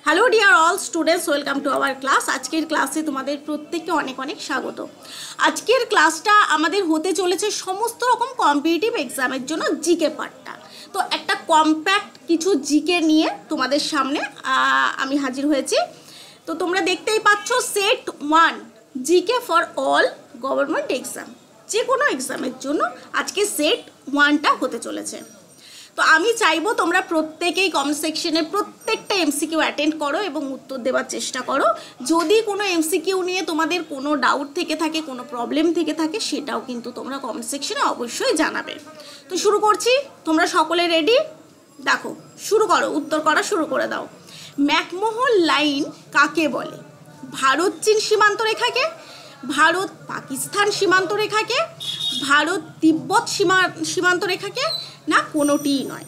Hello dear all students, welcome to our class. আজকের ক্লাসে তোমাদের প্রত্যেককে অনেক অনেক স্বাগত। আজকের ক্লাসটা আমাদের হতে চলেছে সমস্ত রকম কম্পিটিটিভ এক্সামের জন্য জিকে পার্টটা। তো একটা কম্প্যাক্ট কিছু জিকে নিয়ে তোমাদের সামনে আমি হাজির হয়েছি। তো তোমরা দেখতেই পাচ্ছ set 1 GK for all government exam, যে কোনো এক্সামের জন্য আজকে সেট 1টা হতে চলেছে। তো আমি চাইবো তোমরা প্রত্যেকেই কমেন্ট সেকশনে প্রত্যেকটা এমসিকিউ অ্যাটেন্ড করো এবং উত্তর দেওয়ার চেষ্টা করো। যদি কোনো এমসিকিউ নিয়ে তোমাদের কোনো ডাউট থেকে থাকে, কোনো প্রবলেম থেকে থাকে, সেটাও কিন্তু তোমরা কমেন্ট সেকশনে অবশ্যই জানাবে। তো শুরু করছি, তোমরা সকলে রেডি? দেখো, শুরু করো, উত্তর করা শুরু করে দাও। ম্যাকমোহন লাইন কাকে বলে? ভারত চীন সীমান্ত রেখাকে, ভারত পাকিস্তান সীমান্ত রেখাকে, ভারত তিব্বত সীমান্ত রেখাকে, না কোনোটিই নয়?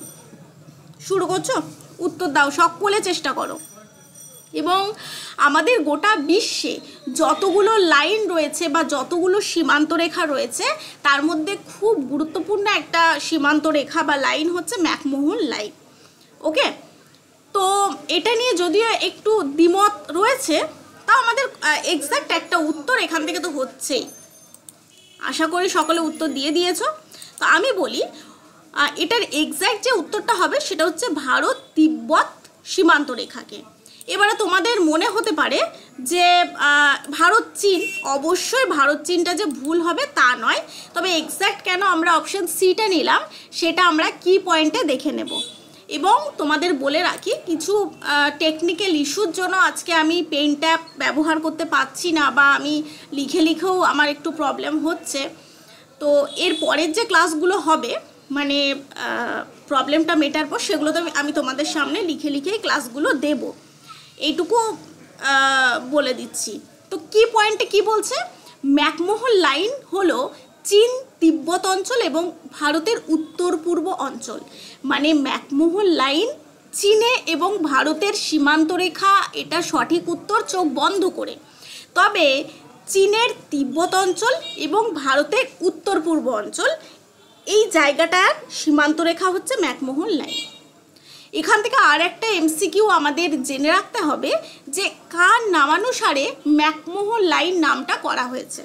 শুরু করছো, উত্তর দাও, সকলে চেষ্টা করো। এবং আমাদের গোটা বিশ্বে যতগুলো লাইন রয়েছে বা যতগুলো সীমান্ত রেখা রয়েছে, তার মধ্যে খুব গুরুত্বপূর্ণ একটা সীমান্ত রেখা বা লাইন হচ্ছে ম্যাকমোহন লাইন। ওকে, তো এটা নিয়ে যদিও একটু দ্বিমত রয়েছে, তাও আমাদের এক্স্যাক্ট একটা উত্তর এখান থেকে তো হচ্ছেই। আশা করি সকলে উত্তর দিয়ে দিয়েছো। তো আমি বলি, এটার এক্স্যাক্ট যে উত্তরটা হবে সেটা হচ্ছে ভারত তিব্বত সীমান্ত রেখাকে। এবারে তোমাদের মনে হতে পারে যে ভারত চীন, অবশ্যই ভারত চীনটা যে ভুল হবে তা নয়, তবে এক্স্যাক্ট কেন আমরা অপশান সিটা নিলাম সেটা আমরা কি পয়েন্টে দেখে নেব। এবং তোমাদের বলে রাখি, কিছু টেকনিক্যাল ইস্যুর জন্য আজকে আমি পেন ট্যাব ব্যবহার করতে পারছি না, বা আমি লিখেও আমার একটু প্রবলেম হচ্ছে। তো এর পরের যে ক্লাসগুলো হবে, মানে প্রবলেমটা মেটার পর, সেগুলো তো আমি তোমাদের সামনে লিখেই ক্লাসগুলো দেব, এইটুকু বলে দিচ্ছি। তো কি পয়েন্টে কি বলছে? ম্যাকমোহন লাইন হলো চীন তিব্বত অঞ্চল এবং ভারতের উত্তর পূর্ব অঞ্চল। মানে ম্যাকমোহন লাইন চীনে এবং ভারতের সীমান্ত রেখা, এটা সঠিক উত্তর, চোখ বন্ধ করে। তবে চীনের তিব্বত অঞ্চল এবং ভারতের উত্তর পূর্ব অঞ্চল, এই জায়গাটার সীমান্ত রেখা হচ্ছে ম্যাকমোহন লাইন। এখান থেকে আর একটা এমসিকিউ আমাদের জেনে রাখতে হবে যে কার নামানুসারে ম্যাকমোহন লাইন নামটা করা হয়েছে।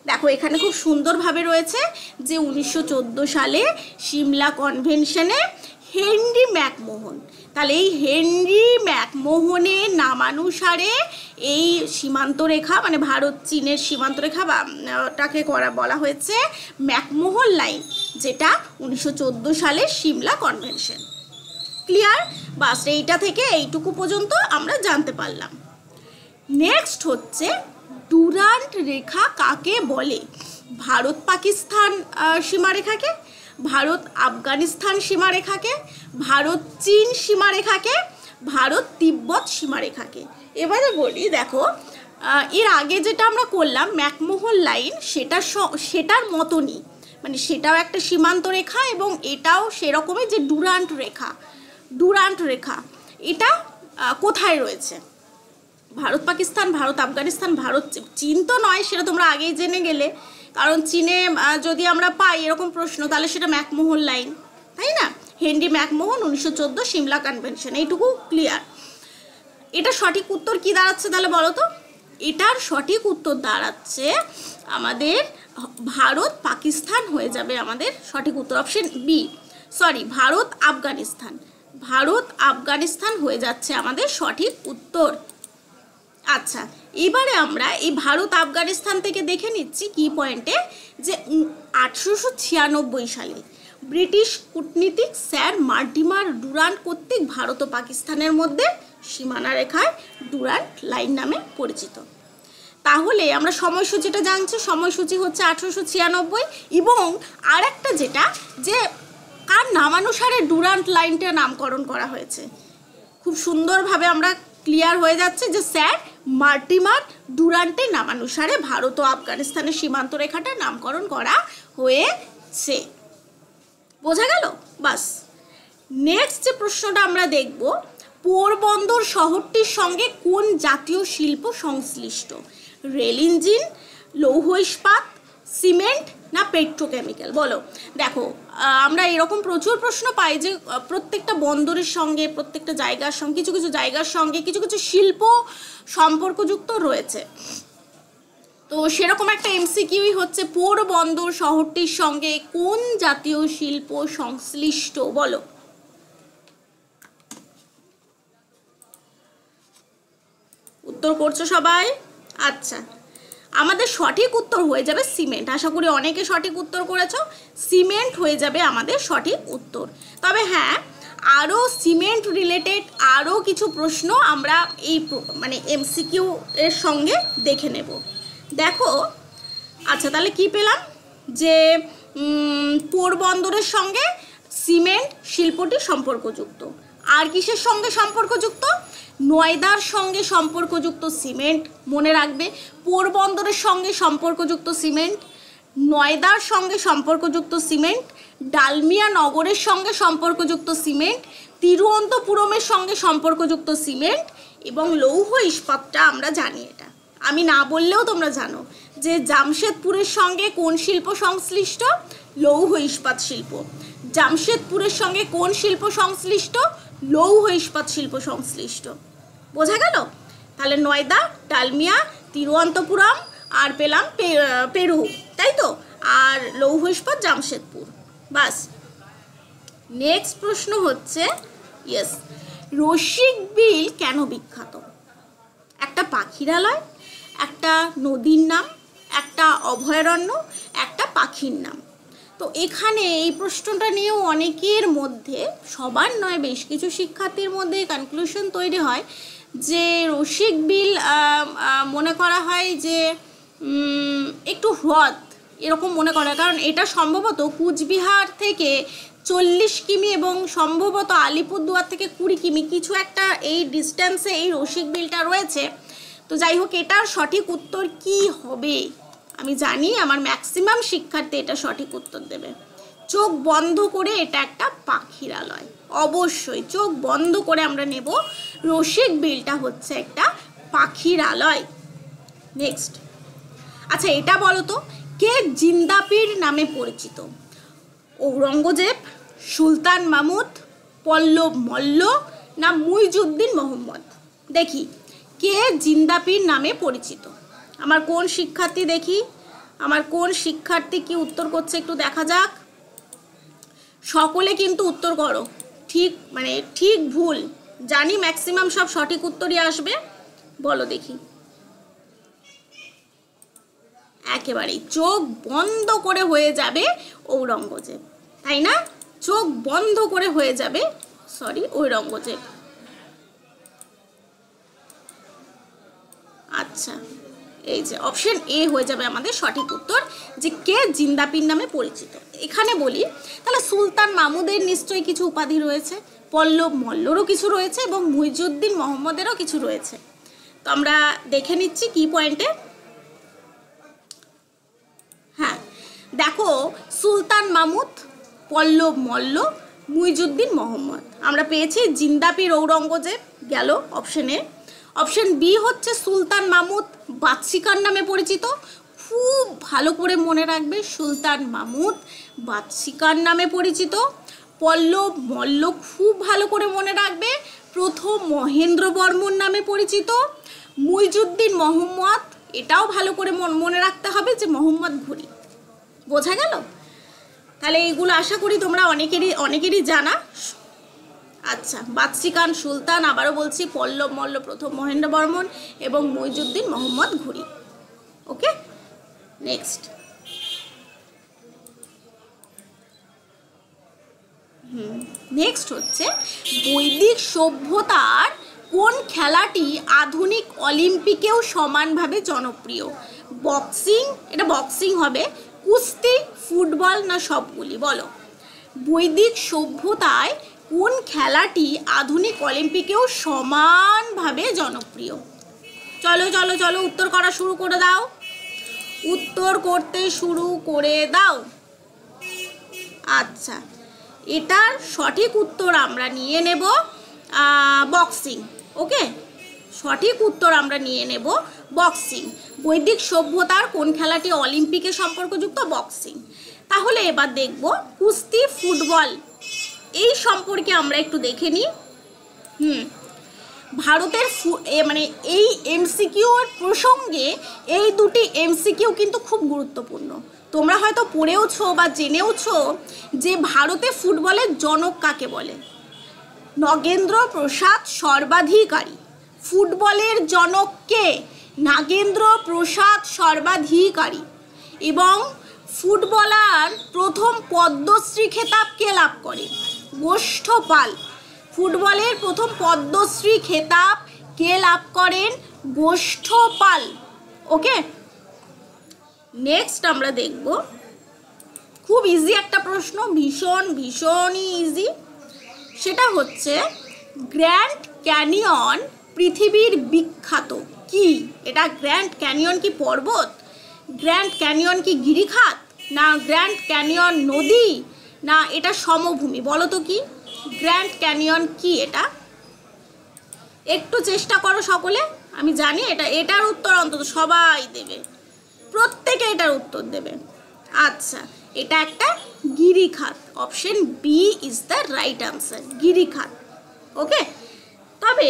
দেখো, এখানে খুব সুন্দরভাবে রয়েছে যে 1914 সালে সিমলা কনভেনশনে হেনরি ম্যাকমোহন, তাহলে এই হেনরি ম্যাকমোহনের নামানুসারে এই সীমান্ত রেখা, মানে ভারত চীনের সীমান্ত রেখা বা ওটাকে বলা হয়েছে ম্যাকমোহন লাইন, যেটা 1914 সালের সিমলা কনভেনশন। ক্লিয়ার? বাস এইটা থেকে এইটুকু পর্যন্ত আমরা জানতে পারলাম। নেক্সট হচ্ছে ডুরান্ট রেখা কাকে বলে? ভারত পাকিস্তান সীমারেখাকে, ভারত আফগানিস্তান সীমারেখাকে, ভারত চীন সীমারেখাকে, ভারত তিব্বত সীমারেখাকে। এবারে বলি, দেখো, এর আগে যেটা আমরা করলাম ম্যাকমোহন লাইন, সেটার মতনই, মানে সেটাও একটা সীমান্ত রেখা এবং এটাও সেরকমই যে ডুরান্ট রেখা এটা কোথায় রয়েছে? ভারত পাকিস্তান, ভারত আফগানিস্তান, ভারত চীন তো নয়, সেটা তোমরা আগেই জেনে গেলে, কারণ চীনে যদি আমরা পাই এরকম প্রশ্ন, তাহলে সেটা ম্যাকমোহন লাইন, তাই না? হেনরি ম্যাকমোহন 1914 সিমলা কনভেনশন, এইটুকু ক্লিয়ার। এটা সঠিক উত্তর কি দাঁড়াচ্ছে তাহলে বলো তো? এটার সঠিক উত্তর দাঁড়াচ্ছে আমাদের ভারত পাকিস্তান হয়ে যাবে আমাদের সঠিক উত্তর, option B. Sorry, Bharat Afghanistan হয়ে যাচ্ছে আমাদের সঠিক উত্তর। আচ্ছা, এবারে আমরা এই ভারত আফগানিস্তান থেকে দেখে নিচ্ছি কি পয়েন্টে, যে 1896 সালে ব্রিটিশ কূটনীতিক স্যার মার্টিমার ডুরান্ট কর্তৃক ভারত ও পাকিস্তানের মধ্যে সীমানা রেখায় ডুরান্ট লাইন নামে পরিচিত। তাহলে আমরা সময়সূচিটা জানছি, সময়সূচি হচ্ছে 1896। এবং আর একটা যেটা, যে কার নামানুসারে ডুরান্ট লাইনটা নামকরণ করা হয়েছে, খুব সুন্দরভাবে আমরা ক্লিয়ার হয়ে যাচ্ছে যে স্যার মার্টিমার ডুরান্টের নামানুসারে ভারত ও আফগানিস্তানের সীমান্ত রেখাটা নামকরণ করা হয়েছে। বোঝা গেল? বাস, নেক্সট যে প্রশ্নটা আমরা দেখব, পোরবন্দর শহরটির সঙ্গে কোন জাতীয় শিল্প সংশ্লিষ্ট? রেল ইঞ্জিন, লৌহ ইস্পাত, সিমেন্ট, না পেট্রোকেমিক্যাল? বলো। দেখো, আমরা এরকম প্রচুর প্রশ্ন পাই যে প্রত্যেকটা বন্দরের সঙ্গে, প্রত্যেকটা জায়গার সঙ্গে, কিছু কিছু জায়গার সঙ্গে কিছু কিছু শিল্প সম্পর্কযুক্ত রয়েছে। তো সেরকম একটা এমসিকিউই হচ্ছে, পোরবন্দর শহরটির সঙ্গে কোন জাতীয় শিল্প সংশ্লিষ্ট? বলো। উত্তর করছো সবাই? আচ্ছা, আমাদের সঠিক উত্তর হয়ে যাবে সিমেন্ট। আশা করি অনেকে সঠিক উত্তর করেছো। সিমেন্ট হয়ে যাবে আমাদের সঠিক উত্তর। তবে হ্যাঁ, আরও সিমেন্ট রিলেটেড আরও কিছু প্রশ্ন আমরা এই মানে এমসিকিউ এর সঙ্গে দেখে নেব। দেখো, আচ্ছা তাহলে কি পেলাম? যে পোরবন্দরের সঙ্গে সিমেন্ট শিল্পটি সম্পর্কযুক্ত। আর কিসের সঙ্গে সম্পর্কযুক্ত? নয়দার সঙ্গে সম্পর্কযুক্ত সিমেন্ট। মনে রাখবে, পোরবন্দরের সঙ্গে সম্পর্কযুক্ত সিমেন্ট, নয়দার সঙ্গে সম্পর্কযুক্ত সিমেন্ট, ডালমিয়া নগরের সঙ্গে সম্পর্কযুক্ত সিমেন্ট, তিরুঅন্তপুরমের সঙ্গে সম্পর্কযুক্ত সিমেন্ট এবং লৌহ ইস্পাতটা আমরা জানি। এটা আমি না বললেও তোমরা জানো যে জামশেদপুরের সঙ্গে কোন শিল্প সংশ্লিষ্ট? লৌহ ইস্পাত শিল্প। জামশেদপুরের সঙ্গে কোন শিল্প সংশ্লিষ্ট? লৌহ ইস্পাত শিল্প সংশ্লিষ্ট। বোঝা গেল? তাহলে নয়দা, ডালমিয়া, তিরুঅন্তপুরম আর পেলাম পেরু, তাই তো? আর লৌহ ইস্পাত জামশেদপুর। বাস। নেক্সট প্রশ্ন হচ্ছে, ইয়েস, রসিকবিল কেন বিখ্যাত? একটা পাখিরালয়, একটা নদীর নাম, একটা অভয়ারণ্য, একটা পাখির নাম। তো এখানে এই প্রশ্নটা নিয়েও অনেকের মধ্যে, সবার নয় বেশ কিছু শিক্ষার্থীর মধ্যে কনক্লুশন তৈরি হয় যে রসিকবিল মনে করা হয় যে একটু হ্রদ এরকম মনে করা হয়, কারণ এটা সম্ভবত কুচবিহার থেকে 40 কিমি এবং সম্ভবত আলিপুরদুয়ার থেকে 20 কিমি, কিছু একটা এই ডিস্টেন্সে এই রসিকবিলটা রয়েছে। তো যাই হোক, এটার সঠিক উত্তর কি হবে? আমি জানি আমার ম্যাক্সিমাম শিক্ষার্থী এটা সঠিক উত্তর দেবে। চোখ বন্ধ করে এটা একটা পাখিরালয়। অবশ্যই চোখ বন্ধ করে আমরা নেব রসিকবিলটা হচ্ছে একটা পাখিরালয়। নেক্সট, আচ্ছা এটা বলো তো, কে জিন্দাপীর নামে পরিচিত? ঔরঙ্গজেব, সুলতান মাহমুদ, পল্লব মল্ল না মুইজউদ্দিন মোহাম্মদ? দেখি কে জিন্দাপীর নামে পরিচিত। আমার কোন শিক্ষার্থী, দেখি আমার কোন শিক্ষার্থী কি উত্তর করছে একটু দেখা যাক। সকলে কিন্তু উত্তর করো, ঠিক মানে ঠিক ভুল জানি, ম্যাক্সিমাম সব সঠিক উত্তরই আসবে। বলো দেখি। একেবারেই চোখ বন্ধ করে হয়ে যাবে ঔরঙ্গজেব, তাই না? চোখ বন্ধ করে হয়ে যাবে, সরি, ঔরঙ্গজেব। আচ্ছা, এই যে অপশন এ হয়ে যাবে আমাদের সঠিক উত্তর, যে কে জিন্দাপীর নামে পরিচিত। এখানে বলি তাহলে সুলতান মাহমুদের নিশ্চয়ই কিছু উপাধি রয়েছে, পল্লব মল্লরও কিছু রয়েছে এবং মুইজউদ্দিন মোহাম্মদেরও কিছু রয়েছে। তো আমরা দেখে নিচ্ছি কি পয়েন্টে। হ্যাঁ দেখো, সুলতান মাহমুদ, পল্লব মল্ল, মুইজউদ্দিন মোহাম্মদ, আমরা পেয়েছি জিন্দাপীর ঔরঙ্গজেব গেল অপশনে। অপশন বি হচ্ছে সুলতান মাহমুদ বাদশিকার নামে পরিচিত। খুব ভালো করে মনে রাখবে, সুলতান মাহমুদ বাদশিকার নামে পরিচিত। পল্লব মল্ল খুব ভালো করে মনে রাখবে, প্রথম মহেন্দ্র বর্মন নামে পরিচিত। মুইজউদ্দিন মোহাম্মদ, এটাও ভালো করে মনে রাখতে হবে যে মোহাম্মদ ঘুরি। বোঝা গেল? তাহলে এইগুলো আশা করি তোমরা অনেকেরই জানা। আচ্ছা, বাদশিকান, সুলতান, আবারও বলছি পল্লব মল্ল, প্রথম মহেন্দ্র বর্মন এবং মুইজউদ্দিন মোহাম্মদ ঘুরি। ওকে, নেক্সট। নেক্সট হচ্ছে বৈদিক সভ্যতার কোন খেলাটি আধুনিক অলিম্পিকেও সমানভাবে জনপ্রিয়? বক্সিং, এটা বক্সিং হবে, কুস্তি, ফুটবল না সবগুলি? বলো। বৈদিক সভ্যতায় কোন খেলাটি আধুনিক অলিম্পিকেও সমানভাবে জনপ্রিয়? চলো চলো চলো, উত্তর করা শুরু করে দাও, উত্তর করতে শুরু করে দাও। আচ্ছা, এটার সঠিক উত্তর আমরা নিয়ে নেব বক্সিং। ওকে, সঠিক উত্তর আমরা নিয়ে নেব বক্সিং। বৈদিক সভ্যতার কোন খেলাটি অলিম্পিকের সম্পর্কযুক্ত? বক্সিং। তাহলে এবার দেখব কুস্তি, ফুটবল এই সম্পর্কে আমরা একটু দেখে নিই। ভারতের মানে এই এমসিকিউর প্রসঙ্গে এই দুটি এমসিকিউ কিন্তু খুব গুরুত্বপূর্ণ। তোমরা হয়তো পড়েওছো বা জেনেওছো যে ভারতে ফুটবলের জনক কাকে বলে? নগেন্দ্র প্রসাদ সর্বাধিকারী। ফুটবলের জনক কে? নাগেন্দ্র প্রসাদ সর্বাধিকারী। এবং ফুটবলার প্রথম পদ্মশ্রী খেতাব কে লাভ করে? গোষ্ঠপাল। ফুটবলের প্রথম পদ্মশ্রী খেতাব কে লাভ করেন? গোষ্ঠপাল। ওকে, নেক্সট আমরা দেখব খুব ইজি একটা প্রশ্ন, ভীষণই ইজি। সেটা হচ্ছে গ্র্যান্ড ক্যানিয়ন পৃথিবীর বিখ্যাত কি? এটা গ্র্যান্ড ক্যানিয়ন কি পর্বত? গ্র্যান্ড ক্যানিয়ন কি গিরিখাত? না গ্র্যান্ড ক্যানিয়ন নদী? না এটা সমভূমি? বলো তো কি গ্র্যান্ড ক্যানিয়ন কি? এটা একটু চেষ্টা করো সকলে। আমি জানি এটার উত্তর অন্তত সবাই দেবে, প্রত্যেকে এটার উত্তর দেবে। আচ্ছা, এটা একটা গিরিখাত। Option B is the right answer, গিরিখাত। ওকে, তবে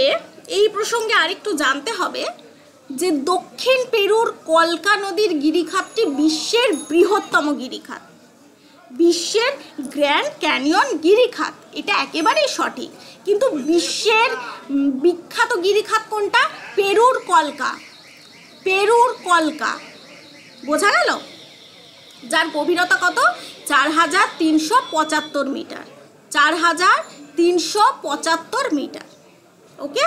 এই প্রসঙ্গে আরেকটু জানতে হবে যে দক্ষিণ পেরুর কলকা নদীর গিরিখাতটি বিশ্বের বৃহত্তম গিরিখাত। বিশ্বের গ্র্যান্ড ক্যানিয়ন গিরিখাত, এটা একেবারেই সঠিক। কিন্তু বিশ্বের বিখ্যাত গিরিখাত কোনটা? পেরুর কলকা। পেরুর কলকা, বোঝা গেল? যার গভীরতা কত? 4375 মিটার। 4375 মিটার। ওকে,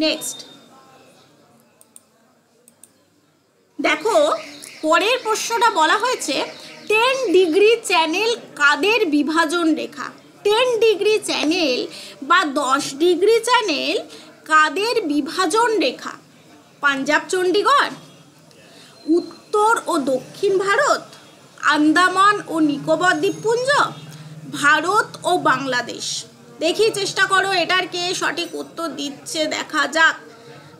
নেক্সট দেখো পরের প্রশ্নটা বলা হয়েছে 10 ডিগ্রি চ্যানেল কাদের বিভাজন রেখা? 10 ডিগ্রি চ্যানেল বা 10 ডিগ্রি চ্যানেল কাদের বিভাজন রেখা? পাঞ্জাব চণ্ডীগড়, উত্তর ও দক্ষিণ ভারত, আন্দামান ও নিকোবর দ্বীপপুঞ্জ, ভারত ও বাংলাদেশ। দেখি চেষ্টা করো এটার কে সঠিক উত্তর দিচ্ছে, দেখা যাক।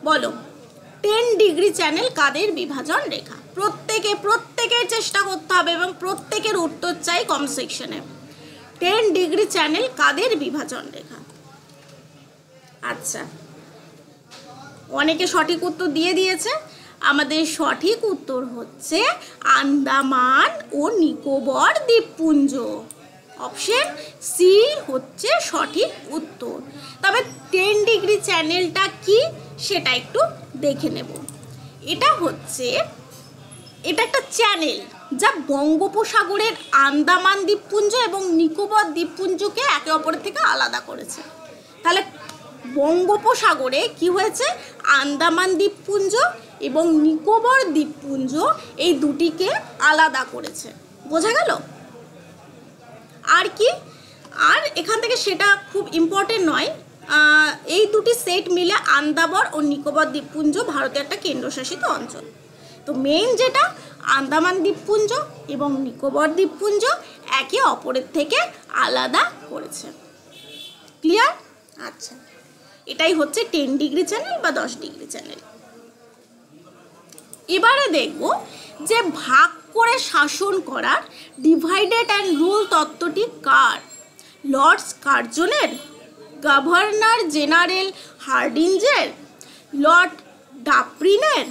বলো 10 ডিগ্রি চ্যানেল কাদের বিভাজন রেখা? প্রত্যেকের চেষ্টা করতে হবে এবং প্রত্যেকের উত্তর চাই কমেন্ট সেকশনে। 10 ডিগ্রি চ্যানেল কাদের বিভাজন রেখা? আচ্ছা, অনেকে সঠিক উত্তর দিয়ে দিয়েছে। আমাদের সঠিক উত্তর হচ্ছে আন্দামান ও নিকোবর দ্বীপপুঞ্জ। অপশন সি হচ্ছে সঠিক উত্তর। তবে 10 ডিগ্রি চ্যানেলটা কি সেটা একটু দেখে নেব। এটা একটা চ্যানেল যা বঙ্গোপসাগরের আন্দামান দ্বীপপুঞ্জ এবং নিকোবর দ্বীপপুঞ্জকে একে অপরের থেকে আলাদা করেছে। তাহলে বঙ্গোপসাগরে কি হয়েছে? আন্দামান দ্বীপপুঞ্জ এবং নিকোবর দ্বীপপুঞ্জ এই দুটিকে আলাদা করেছে। বোঝা গেল? আর কি? আর এখান থেকে সেটা খুব ইম্পর্টেন্ট নয়, এই দুটি সেট মিলে আন্দামান ও নিকোবর দ্বীপপুঞ্জ ভারতের একটা কেন্দ্রশাসিত অঞ্চল। তো মেইন যেটা আন্দামান দ্বীপপুঞ্জ এবং নিকোবর দ্বীপপুঞ্জ একে অপরের থেকে আলাদা করেছে। ক্লিয়ার? আচ্ছা, এটাই হচ্ছে 10 ডিগ্রি চ্যানেল বা 10 ডিগ্রি চ্যানেল। এবারে দেখব যে ভাগ করে শাসন করার ডিভাইডেড অ্যান্ড রুল তত্ত্বটি কার? লর্ডস কার্জনের, গভর্নর জেনারেল হার্ডিঞ্জের, লর্ড ডাপ্রিনের,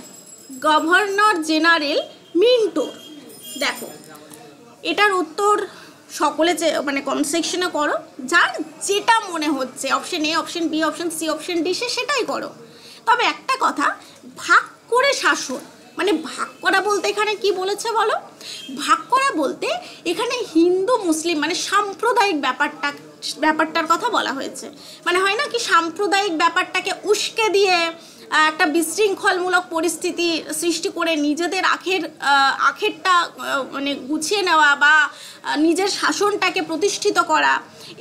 গভর্নর জেনারেল মিন্টোর। দেখো এটার উত্তর সকলে মানে কমেন্ট সেকশনে করো, যার যেটা মনে হচ্ছে। Option A, option B, option C, option D সেটাই করো। তবে একটা কথা, ভাগ করে শাসন মানে ভাগ করা বলতে এখানে কি বলেছে বলো? ভাগ করা বলতে এখানে হিন্দু মুসলিম মানে সাম্প্রদায়িক ব্যাপারটার কথা বলা হয়েছে। মানে হয় না কি সাম্প্রদায়িক ব্যাপারটাকে উস্কে দিয়ে একটা বিশৃঙ্খলমূলক পরিস্থিতি সৃষ্টি করে নিজেদের আখেরটা মানে গুছিয়ে নেওয়া বা নিজের শাসনটাকে প্রতিষ্ঠিত করা,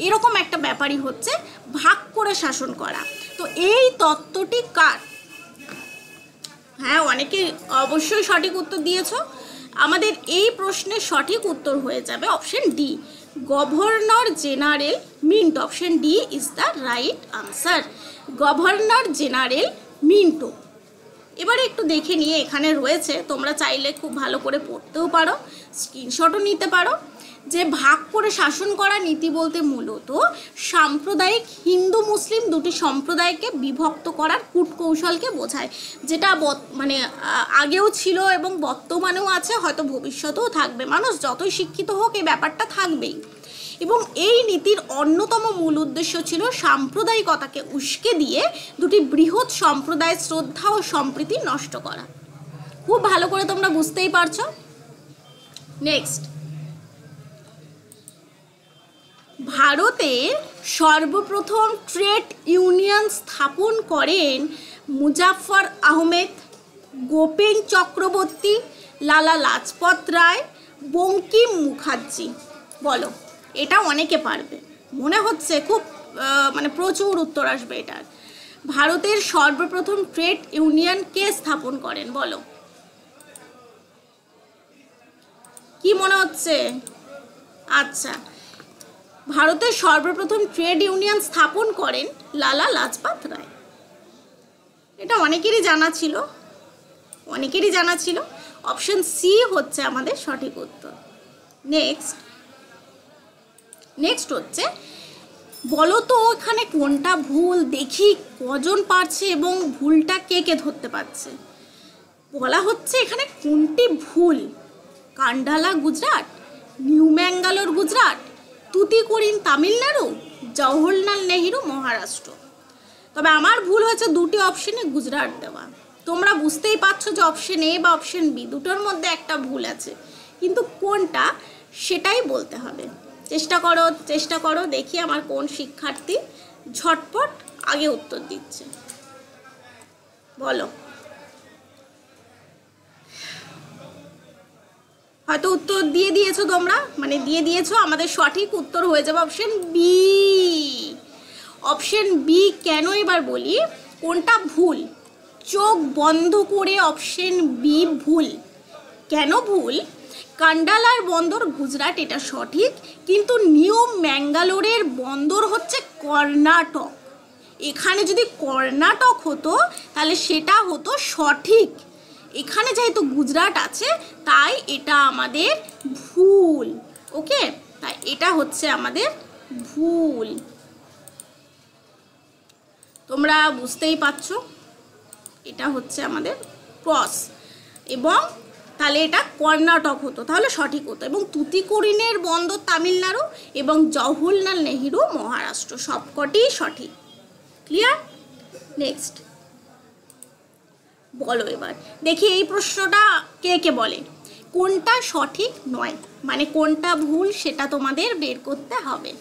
এরকম একটা ব্যাপারই হচ্ছে ভাগ করে শাসন করা। তো এই তত্ত্বটি কার? হ্যাঁ, অনেকে অবশ্যই সঠিক উত্তর দিয়েছ। আমাদের এই প্রশ্নের সঠিক উত্তর হয়ে যাবে option D, governor general mint. Option D is the right answer, governor general Minto. এবারে একটু দেখে নিয়ে এখানে রয়েছে, তোমরা চাইলে খুব ভালো করে পড়তেও পারো, স্ক্রিনশটও নিতে পারো, যে ভাগ করে শাসন করা নীতি বলতে মূলত সাম্প্রদায়িক হিন্দু মুসলিম দুটি সম্প্রদায়কে বিভক্ত করার কূটকৌশলকে বোঝায়, যেটা মানে আগেও ছিল এবং বর্তমানেও আছে, হয়তো ভবিষ্যতেও থাকবে। মানুষ যতই শিক্ষিত হোক এই ব্যাপারটা থাকবেই। এবং এই নীতির অন্যতম মূল উদ্দেশ্য ছিল সাম্প্রদায়িকতাকে উস্কে দিয়ে দুটি বৃহৎ সম্প্রদায়ের শ্রদ্ধা ও সম্প্রীতি নষ্ট করা। খুব ভালো করে তোমরা বুঝতেই পারছো। নেক্সট, ভারতের সর্বপ্রথম ট্রেড ইউনিয়ন স্থাপন করেন মুজাফফর আহমেদ, গোপেন চক্রবর্তী, লালা লাজপত রায়, বঙ্কিম মুখার্জি। বলো, এটা অনেকে পারবে মনে হচ্ছে, খুব মানে প্রচুর উত্তর আসবে এটার। ভারতের সর্বপ্রথম ট্রেড ইউনিয়ন কে স্থাপন করেন? বলো, কি মনে হচ্ছে? আচ্ছা, ভারতের সর্বপ্রথম ট্রেড ইউনিয়ন স্থাপন করেন লালা লাজপত রায়। এটা অনেকেরই জানা ছিল। অপশন সি হচ্ছে আমাদের সঠিক উত্তর। নেক্সট হচ্ছে, বলো তো এখানে কোনটা ভুল, দেখি কজন পারছে এবং ভুলটা কে কে ধরতে পারছে। বলা হচ্ছে এখানে কোনটি ভুল? কান্ডালা গুজরাট, নিউ ম্যাঙ্গালোর গুজরাট, তুতিকোরিন তামিলনাড়ু, জওহরলাল নেহেরু মহারাষ্ট্র। তবে আমার ভুল হয়েছে দুটি অপশনে গুজরাট দেওয়া। তোমরা বুঝতেই পারছো যে অপশন এ বা অপশন বি দুটোর মধ্যে একটা ভুল আছে, কিন্তু কোনটা সেটাই বলতে হবে। চেষ্টা করো, দেখি আমার কোন শিক্ষার্থী ঝটপট আগে উত্তর দিচ্ছে। বলো, হয়তো উত্তর দিয়েছো তোমরা, মানে দিয়ে দিয়েছো। আমাদের সঠিক উত্তর হয়ে যাবে অপশন বি। অপশন বি কেন এবার বলি কোনটা ভুল। চোখ বন্ধ করে অপশন বি ভুল। কেন ভুল? কান্ডালার বন্দর গুজরাট, এটা সঠিক, কিন্তু নিউ ম্যাঙ্গালোরের বন্দর হচ্ছে কর্ণাটক। এখানে যদি কর্ণাটক হতো তাহলে সেটা হতো সঠিক। এখানে যেহেতু গুজরাট আছে তাই এটা আমাদের ভুল। ওকে, তাই এটা হচ্ছে আমাদের ভুল। তোমরা বুঝতেই পারছো, এটা হচ্ছে আমাদের ক্রস, এবং তাহলে এটা কর্ণাটক হতো, তাহলে সঠিক হতো। এবং তুতিকোরিনের বন্দর তামিলনাড়ু এবং জওহরলাল নেহেরু মহারাষ্ট্র, সবকটি সঠিক। ক্লিয়ার? নেক্সট, বলো এবার দেখি এই প্রশ্নটা কে বলে। কোনটা সঠিক নয়, মানে কোনটা ভুল সেটা তোমাদের বের করতে হবে।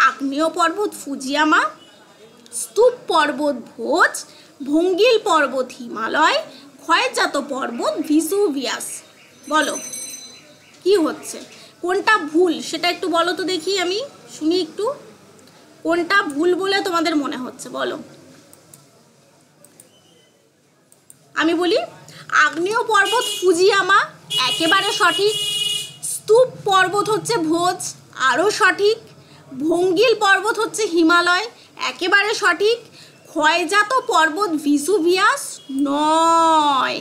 আগ্নেয় পর্বত ফুজিয়ামা, স্তূপ পর্বত ভোজ, ভঙ্গিল পর্বত হিমালয়, ক্ষয়জাত পর্বত ভিসুভিয়াস। বলো কি হচ্ছে, কোনটা ভুল সেটা একটু বলো তো দেখি, আমি শুনি একটু। কোনটা ভুল বলে তোমাদের মনে হচ্ছে বলো। আমি বলি, আগ্নেয় পর্বত ফুজিয়ামা একেবারে সঠিক, স্তূপ পর্বত হচ্ছে ভোজ আরও সঠিক, ভঙ্গিল পর্বত হচ্ছে হিমালয় একেবারে সঠিক, ক্ষয়জাত পর্বত ভিসুভিয়াস নয়।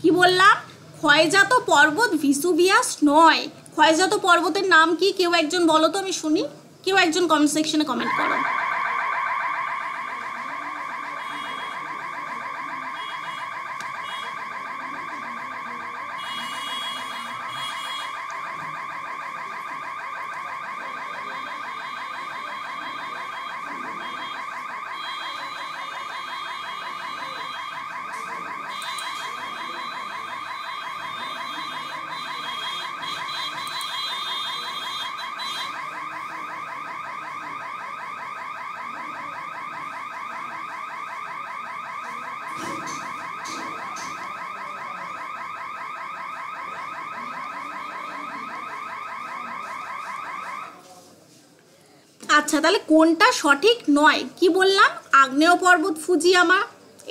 কি বললাম? ক্ষয়জাত পর্বত ভিসুভিয়াস নয়। ক্ষয়জাত পর্বতের নাম কি? কেউ একজন বলো তো, আমি শুনি। কেউ একজন কমেন্ট সেকশনে কমেন্ট করো। আচ্ছা, তাহলে কোনটা সঠিক নয়? কি বললাম? আগ্নেয় পর্বত ফুজিয়ামা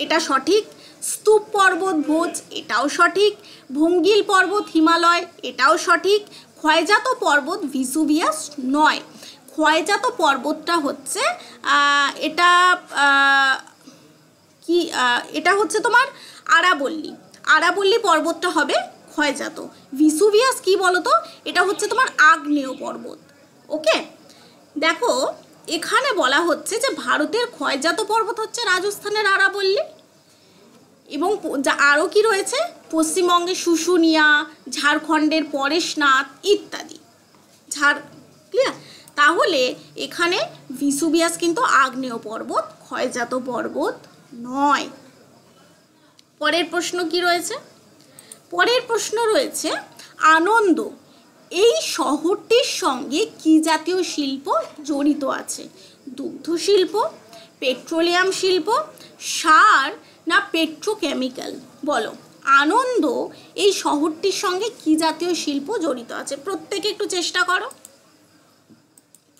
এটা সঠিক, স্তূপ পর্বত ভোজ এটাও সঠিক, ভঙ্গিল পর্বত হিমালয় এটাও সঠিক, ক্ষয়জাত পর্বত ভিসুভিয়াস নয়। ক্ষয়জাত পর্বতটা হচ্ছে এটা কি এটা হচ্ছে তোমার আরাবল্লী, আরাবল্লী পর্বতটা হবে ক্ষয়জাত। ভিসুভিয়াস কি বলো তো, এটা হচ্ছে তোমার আগ্নেয় পর্বত। ওকে, দেখো এখানে বলা হচ্ছে যে ভারতের ক্ষয়জাত পর্বত হচ্ছে রাজস্থানের আরাবল্লী, এবং যা আরও কি রয়েছে, পশ্চিমবঙ্গের শুশুনিয়া, ঝাড়খণ্ডের পরেশনাথ ইত্যাদি। ক্লিয়ার? তাহলে এখানে ভিসুভিয়াস কিন্তু আগ্নেয় পর্বত, ক্ষয়জাত পর্বত নয়। পরের প্রশ্ন কি রয়েছে? পরের প্রশ্ন রয়েছে আনন্দ এই শহরটির সঙ্গে কি জাতীয় শিল্প জড়িত আছে? দুগ্ধ শিল্প, পেট্রোলিয়াম শিল্প, সার না পেট্রোকেমিক্যাল? বলো, আনন্দ এই শহরটির সঙ্গে কি জাতীয় শিল্প জড়িত আছে? প্রত্যেকে একটু চেষ্টা করো,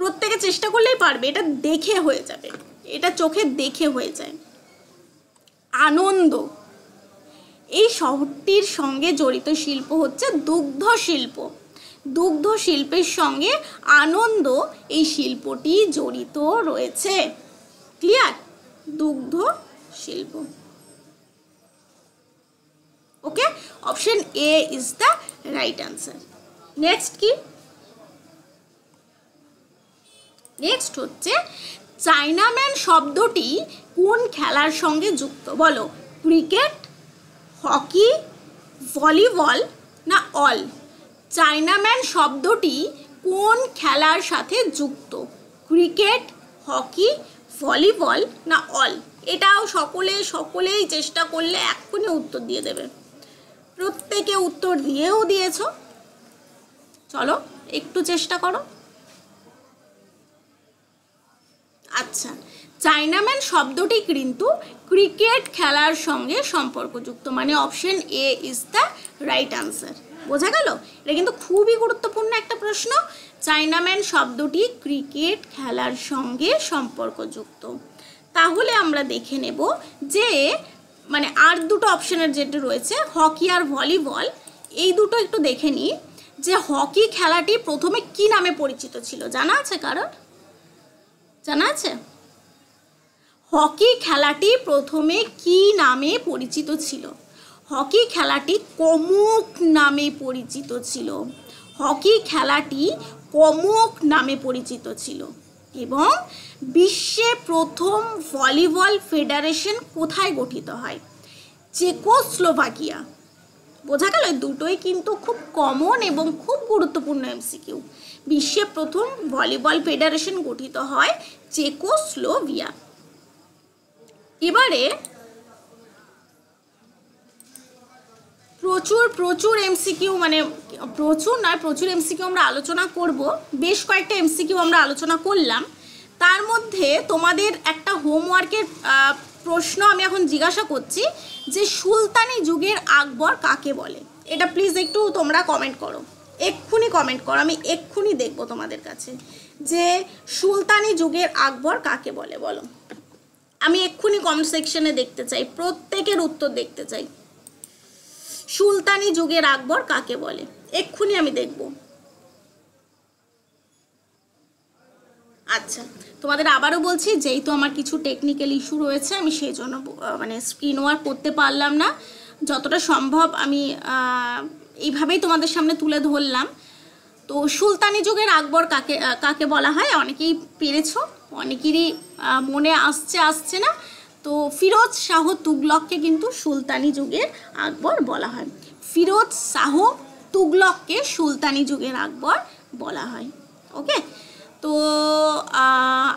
প্রত্যেকে চেষ্টা করলেই পারবে, এটা দেখে হয়ে যাবে, এটা চোখে দেখে হয়ে যায়। আনন্দ এই শহরটির সঙ্গে জড়িত শিল্প হচ্ছে দুগ্ধ শিল্প। দুগ্ধ শিল্পের সঙ্গে আনন্দ এই শিল্পটি জড়িত রয়েছে। ক্লিয়ার? দুগ্ধ শিল্প। Okay, option A is the right answer. Next কি? নেক্সট হচ্ছে চায়নাম্যান শব্দটি কোন খেলার সঙ্গে যুক্ত? বলো, ক্রিকেট, হকি, ভলিবল না অল? চায়নাম্যান শব্দটি কোন খেলার সাথে যুক্ত? ক্রিকেট, হকি, ভলিবল না অল? এটাও সকলেই চেষ্টা করলে এক্ষুনি উত্তর দিয়ে দেবে। প্রত্যেকে উত্তর দিয়েও দিয়েছো, চলো একটু চেষ্টা করো। আচ্ছা, চায়নাম্যান শব্দটি কিন্তু ক্রিকেট খেলার সঙ্গে সম্পর্কযুক্ত, মানে option A is the right answer. বোঝা গেল? এটা কিন্তু খুবই গুরুত্বপূর্ণ একটা প্রশ্ন। চায়নাম্যান শব্দটি ক্রিকেট খেলার সঙ্গে সম্পর্কযুক্ত। তাহলে আমরা দেখে নেব যে মানে আর দুটো অপশনের যেটা রয়েছে হকি আর ভলিবল, এই দুটো একটু দেখে নিই যে হকি খেলাটি প্রথমে কি নামে পরিচিত ছিল। জানা আছে কারোর? জানা আছে? হকি খেলাটি প্রথমে কি নামে পরিচিত ছিল? হকি খেলাটি কমক নামে পরিচিত ছিল। হকি খেলাটি কমক নামে পরিচিত ছিল। এবং বিশ্বে প্রথম ভলিবল ফেডারেশন কোথায় গঠিত হয়? চেকোস্লোভাকিয়া। বোঝা গেল? দুটোই কিন্তু খুব কমন এবং খুব গুরুত্বপূর্ণ এমসিকিউ। বিশ্বে প্রথম ভলিবল ফেডারেশন গঠিত হয় চেকোস্লোভাকিয়া। এবারে প্রচুর এমসিকিউ, মানে প্রচুর এমসিকিউ আমরা আলোচনা করব। বেশ কয়েকটা এমসিকিউ আমরা আলোচনা করলাম। তার মধ্যে তোমাদের একটা হোমওয়ার্কের প্রশ্ন আমি এখন জিজ্ঞাসা করছি যে সুলতানি যুগের আকবর কাকে বলে? এটা প্লিজ একটু তোমরা কমেন্ট করো, এক্ষুনি কমেন্ট করো, আমি এক্ষুনি দেখব তোমাদের কাছে যে সুলতানি যুগের আকবর কাকে বলে। বলো, আমি এক্ষুনি কমেন্ট সেকশনে দেখতে চাই, প্রত্যেকের উত্তর দেখতে চাই। সুলতানি যুগের আকবর কাকে বলে? এক্ষুনি আমি দেখব। আচ্ছা, তোমাদের আবারও বলছি, যেহেতু আমার কিছু টেকনিক্যাল ইস্যু রয়েছে, আমি সেই জন্য মানে স্ক্রিন ওয়ার্ক করতে পারলাম না। যতটা সম্ভব আমি এইভাবেই তোমাদের সামনে তুলে ধরলাম। তো সুলতানি যুগের আকবর কাকে বলা হয়? অনেকেই পেরেছো, অনেকেরই মনে আসছে না। তো ফিরোজ শাহ তুগলককে কিন্তু সুলতানি যুগের আকবর বলা হয়। ফিরোজ শাহ তুগলককে সুলতানি যুগের আকবর বলা হয়। ওকে, তো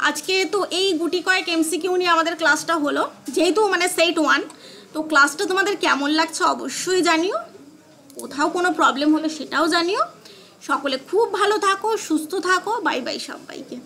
আজকে তো এই গুটি কয়েক এমসিকিউ নিয়ে আমাদের ক্লাসটা হলো, যেহেতু মানে সেট 1। তো ক্লাসটা তোমাদের কেমন লাগছে অবশ্যই জানিও, কোথাও কোনো প্রবলেম হলে সেটাও জানিও। সকলে খুব ভালো থাকো, সুস্থ থাকো। বাই বাই সবাইকে।